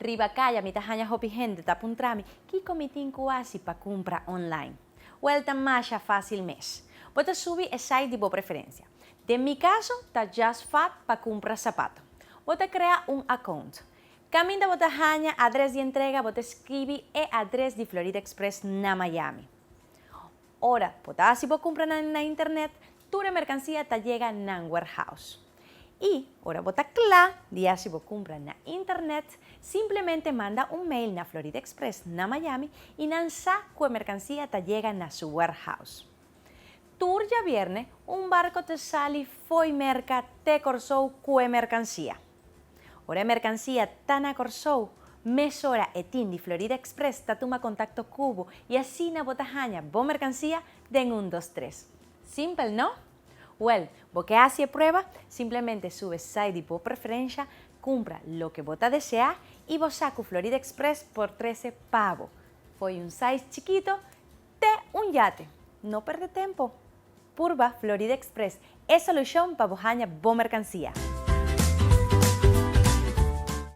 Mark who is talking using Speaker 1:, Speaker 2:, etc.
Speaker 1: Ribacaya, mitahanya hopi gente, tapuntrami, kiko mitinku asi pa compra online. Vuelta masha fácil mes. Bota subir el site de preferencia. De mi caso, está JustFat para comprar sapato. Bota crear un account. Caminda bota hanya, adres de entrega, bota escribir e adres de Florida Express na Miami. Ora, bota si vos comprar na internet, tu mercancía te llega na warehouse. Y ahora bota claro, día si vos compras na internet, simplemente manda un mail na Florida Express na Miami y nansa que mercancía te llega na su warehouse. Tur ya viernes, un barco te sale foi merca te corsou que mercancía. Ora mercancía tan a corsou, mesora etin di Florida Express ta toma contacto cubo y así na botajaña bo mercancía den 1, 2, 3. Simple, ¿no? Well, vos que hace prueba, simplemente sube site de preferencia, compra lo que vos desea y vos saca Florida Express por 13 pavos. Fue un size chiquito de un yate. No perde tiempo. Purba Florida Express es solución para bojaña bo mercancía.